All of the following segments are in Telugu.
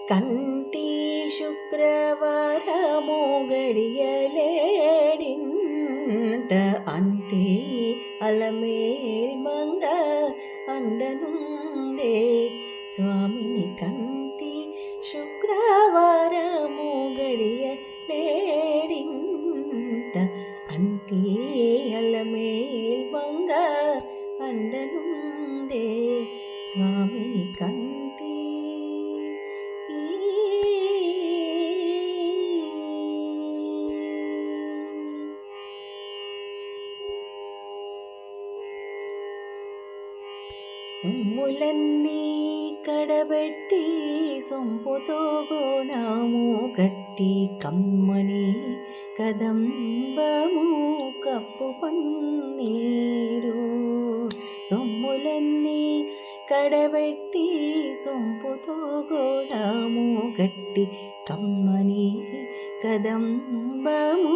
కంటి శుక్రవారము గడియలేడింట అంటి అలమేల్ మంగ అండనుండే స్వామిని కంటి శుక్రవారము గడియలేడింట అంటి అలమేల్ మంగ అండనుండే స్వామిని కంటి. సొమ్ములన్నీ కడబెట్టి సొంపుతో గోణాము కట్టి కమ్మని కదంబము కప్పు పన్నీరు. సొమ్ములన్నీ కడబెట్టి సొంపుతో గోణాము కట్టి కమ్మని కదంబము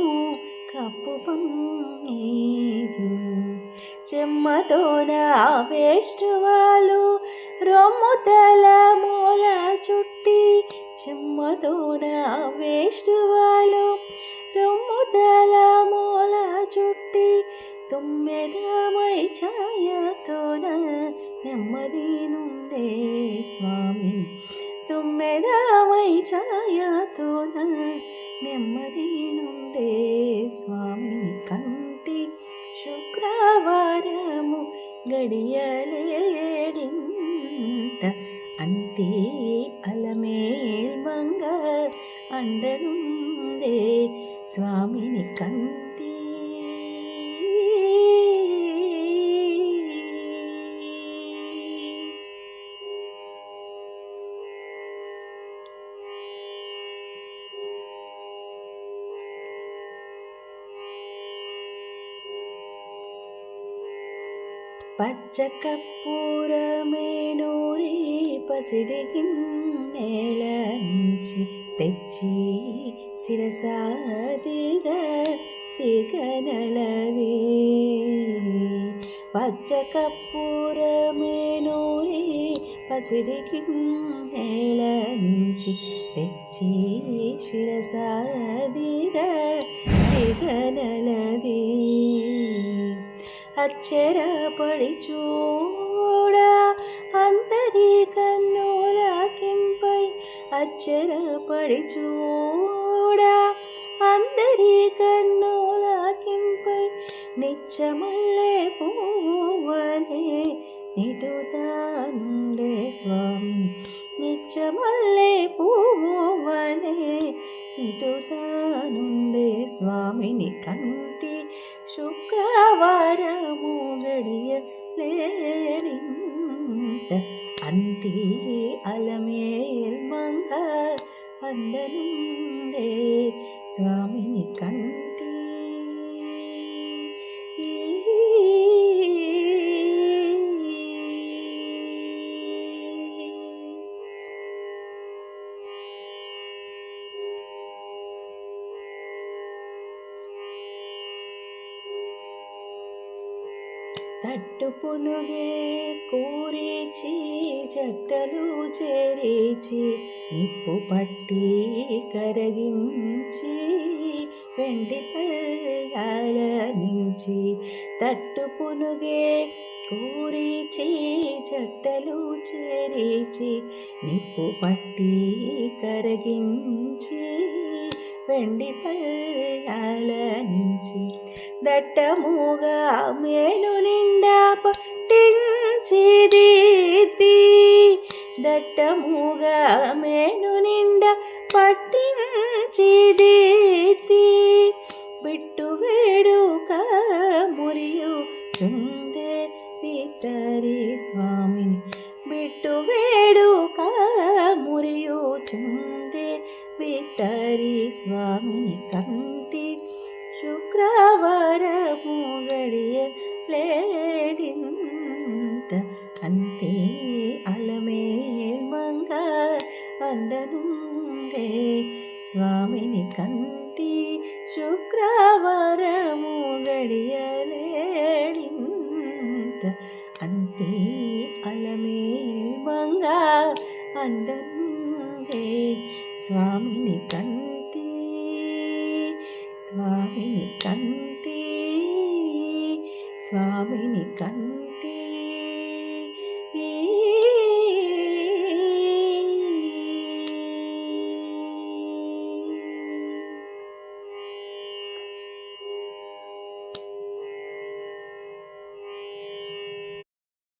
కప్పు పన్నీరు. చెమ్మతోన వేష్టువాలు రొమ్ముతల మూల చుట్టి చెమ్మతోన వేష్టువాలు రొమ్ముతల మూల చుట్టి తుమ్మెదమై ఛాయతోన నెమ్మది నుండే స్వామి తుమ్మెదమై ఛాయతోన నెమ్మది నుండే స్వామి కంటి శుక్రవారము గడియలేడింట అంటి అలమేల్ మంగ అండనుండే స్వామిని కంటి. పచ్చ కర్పూరమేనూరి పసిడి గిన్నెల నుంచి తెచ్చి శిరసాదిగా దిగనలది. పచ్చ కర్పూరమేనూరి పసిడి గిన్నెల నుంచి తెచ్చి శిరసాదిగా దిగనలది. అచ్చరపడి చూడ అందరి కన్నులకింపై అచ్చరపడి చూడ అందరి కన్నులకింపై నిత్యమల్లె పువ్వనే నిటుతానుండే స్వామి నిత్యమల్లె పువ్వనే నిటుతానుండే స్వామిని కంటి శుక్రవారము గడియలేడింట అంటి అలమేల్ మంగ అండనుండే స్వామిని కంటి. తట్టు పునుగే కూరిచి జట్టలు చేరిచి నిప్పు పట్టి కరగించి వెండి పల్లాల నుంచి తట్టు పునుగే కూరిచి జట్టలు చేరిచి నిప్పు పట్టి కరగించి వెండి పల్లాల నుంచి దట్టముగా మేలు నిండా పట్టించి దీతి దట్టముగా మేలు నిండా పట్టించి దీతి బిట్టు వేడుక మురియు చుందే వితరి స్వామిని బిట్టు వేడుక మురియు చుందే వితరి స్వామిని కంటి శుక్రవారము గడియలేడింట అంతే అలమేల్ మంగ అండనుండే స్వామిని కంటి శుక్రవారము గడియలేడింట అంటే అలమేల్ మంగ అందరుందే స్వామిని కంటి స్వామిని కంటి స్వామిని కంటి